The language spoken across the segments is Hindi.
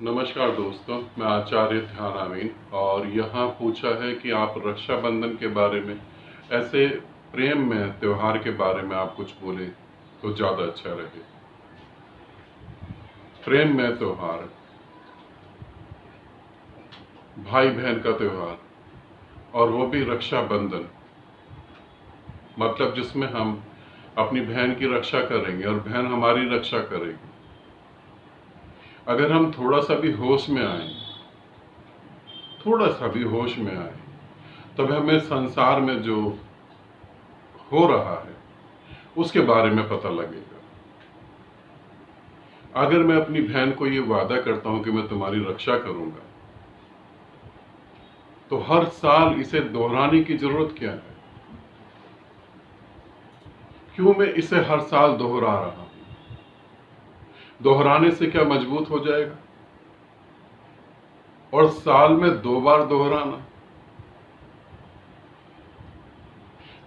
नमस्कार दोस्तों, मैं आचार्य ध्यान अमीन और यहाँ पूछा है कि आप रक्षाबंधन के बारे में ऐसे प्रेम में त्योहार के बारे में आप कुछ बोले तो ज़्यादा अच्छा रहे। प्रेम में त्योहार, भाई बहन का त्योहार और वो भी रक्षाबंधन, मतलब जिसमें हम अपनी बहन की रक्षा करेंगे और बहन हमारी रक्षा करेगी। अगर हम थोड़ा सा भी होश में आए, तब हमें संसार में जो हो रहा है उसके बारे में पता लगेगा। अगर मैं अपनी बहन को ये वादा करता हूं कि मैं तुम्हारी रक्षा करूंगा, तो हर साल इसे दोहराने की जरूरत क्या है? क्यों मैं इसे हर साल दोहरा रहा हूं? दोहराने से क्या मजबूत हो जाएगा? और साल में 2 बार दोहराना।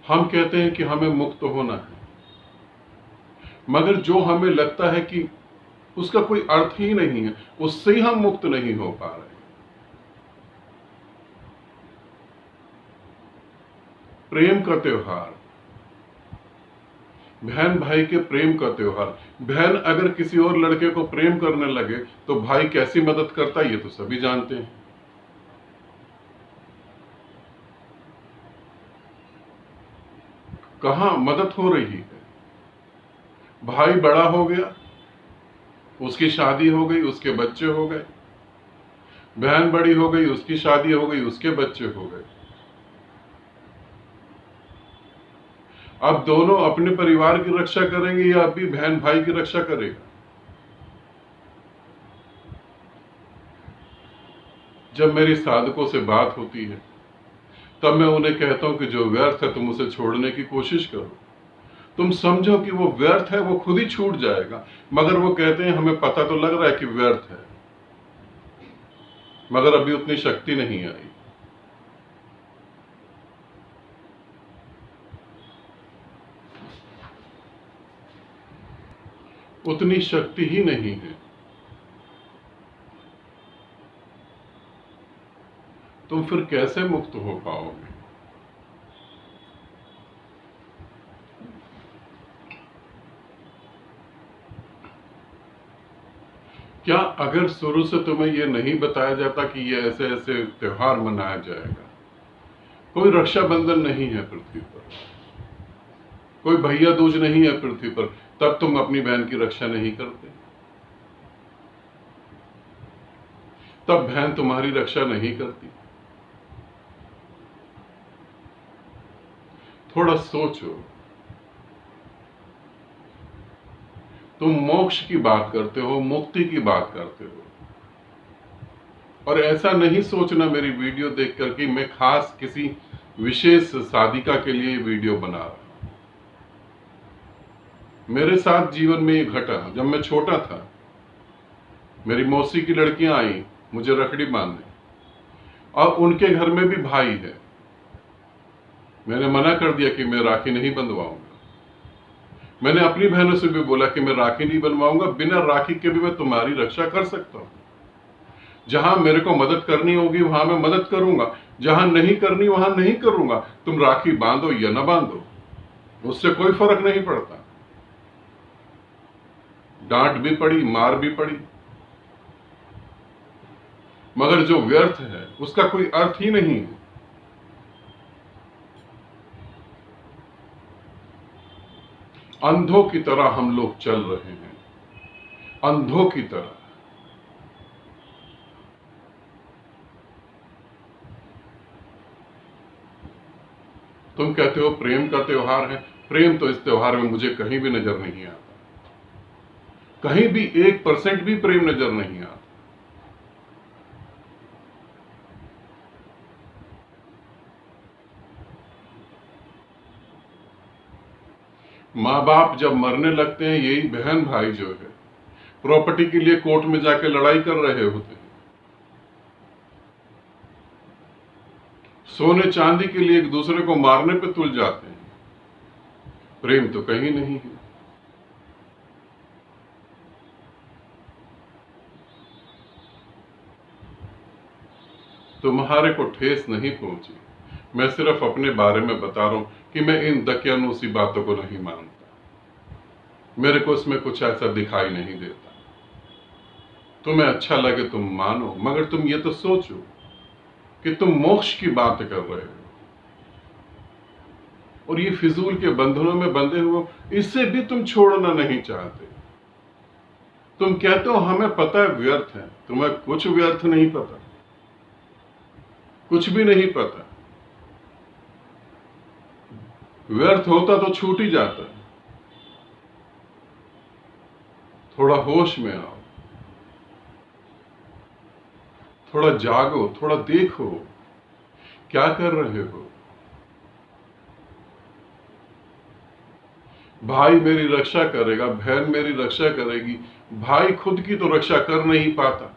हम कहते हैं कि हमें मुक्त होना है, मगर जो हमें लगता है कि उसका कोई अर्थ ही नहीं है, उससे ही हम मुक्त नहीं हो पा रहे। प्रेम का त्योहार, बहन भाई के प्रेम का त्योहार। बहन अगर किसी और लड़के को प्रेम करने लगे तो भाई कैसी मदद करता है ये तो सभी जानते हैं। कहां मदद हो रही है? भाई बड़ा हो गया, उसकी शादी हो गई, उसके बच्चे हो गए। बहन बड़ी हो गई, उसकी शादी हो गई, उसके बच्चे हो गए। अब दोनों अपने परिवार की रक्षा करेंगे या अभी बहन भाई की रक्षा करेगा? जब मेरी साधकों से बात होती है तब मैं उन्हें कहता हूं कि जो व्यर्थ है तुम उसे छोड़ने की कोशिश करो। तुम समझो कि वो व्यर्थ है, वो खुद ही छूट जाएगा। मगर वो कहते हैं हमें पता तो लग रहा है कि व्यर्थ है, मगर अभी उतनी शक्ति नहीं आई। उतनी शक्ति ही नहीं है। तुम फिर कैसे मुक्त हो पाओगे? क्या अगर शुरू से तुम्हें यह नहीं बताया जाता कि ये ऐसे ऐसे त्योहार मनाया जाएगा, कोई रक्षाबंधन नहीं है पृथ्वी पर, कोई भैया दूज नहीं है पृथ्वी पर, तब तुम अपनी बहन की रक्षा नहीं करते, तब बहन तुम्हारी रक्षा नहीं करती। थोड़ा सोचो। तुम मोक्ष की बात करते हो, मुक्ति की बात करते हो, और ऐसा नहीं सोचना मेरी वीडियो देखकर कि मैं खास किसी विशेष साधिका के लिए वीडियो बना रहा हूं। मेरे साथ जीवन में ये घटा। जब मैं छोटा था, मेरी मौसी की लड़कियां आई मुझे रखड़ी बांधने, और उनके घर में भी भाई है। मैंने मना कर दिया कि मैं राखी नहीं बंधवाऊंगा। मैंने अपनी बहनों से भी बोला कि मैं राखी नहीं बनवाऊंगा, बिना राखी के भी मैं तुम्हारी रक्षा कर सकता हूं। जहां मेरे को मदद करनी होगी वहां मैं मदद करूंगा, जहां नहीं करनी वहां नहीं करूंगा। तुम राखी बांधो या ना बांधो, उससे कोई फर्क नहीं पड़ता। डांट भी पड़ी, मार भी पड़ी, मगर जो व्यर्थ है उसका कोई अर्थ ही नहीं है। अंधों की तरह हम लोग चल रहे हैं, अंधों की तरह। तुम कहते हो प्रेम का त्योहार है। प्रेम तो इस त्योहार में मुझे कहीं भी नजर नहीं आता, कहीं भी 1% भी प्रेम नजर नहीं आता। माँ बाप जब मरने लगते हैं, यही बहन भाई जो है प्रॉपर्टी के लिए कोर्ट में जाके लड़ाई कर रहे होते हैं। सोने चांदी के लिए एक दूसरे को मारने पे तुल जाते हैं। प्रेम तो कहीं नहीं है। तुम्हारे को ठेस नहीं पहुंची। मैं सिर्फ अपने बारे में बता रहा हूं कि मैं इन दकियानूसी बातों को नहीं मानता। मेरे को इसमें कुछ ऐसा दिखाई नहीं देता। तुम्हें अच्छा लगे तुम मानो, मगर तुम ये तो सोचो कि तुम मोक्ष की बात कर रहे हो और ये फिजूल के बंधनों में बंधे हुए, इससे भी तुम छोड़ना नहीं चाहते। तुम कहते हो हमें पता है व्यर्थ है। तुम्हें कुछ व्यर्थ नहीं पता, कुछ भी नहीं पता। व्यर्थ होता तो छूट ही जाता। थोड़ा होश में आओ, थोड़ा जागो, थोड़ा देखो क्या कर रहे हो। भाई मेरी रक्षा करेगा, बहन मेरी रक्षा करेगी, भाई खुद की तो रक्षा कर नहीं पाता।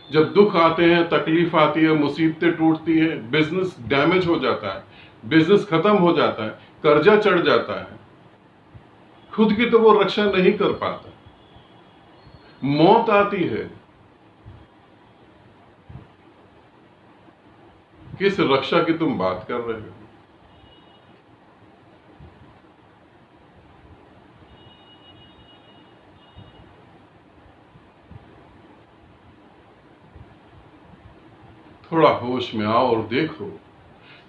जब दुख आते हैं, तकलीफ आती है, मुसीबतें टूटती है, बिजनेस डैमेज हो जाता है, बिजनेस खत्म हो जाता है, कर्जा चढ़ जाता है, खुद की तो वो रक्षा नहीं कर पाता। मौत आती है, किस रक्षा की तुम बात कर रहे हो। थोड़ा होश में आओ और देखो,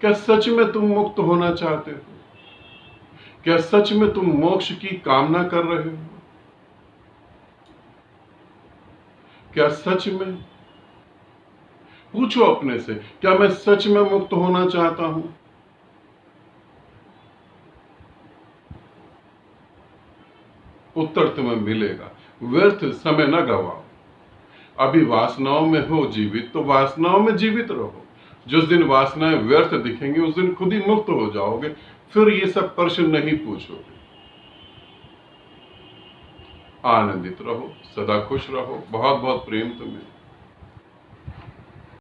क्या सच में तुम मुक्त होना चाहते हो? क्या सच में तुम मोक्ष की कामना कर रहे हो? क्या सच में, पूछो अपने से, क्या मैं सच में मुक्त होना चाहता हूं? उत्तर तुम्हें मिलेगा। व्यर्थ समय न गवाओ। अभी वासनाओं में हो जीवित, तो वासनाओं में जीवित रहो। जिस दिन वासनाएं व्यर्थ दिखेंगी उस दिन खुद ही मुक्त हो जाओगे। फिर ये सब प्रश्न नहीं पूछोगे। आनंदित रहो, सदा खुश रहो। बहुत बहुत प्रेम तुम्हें।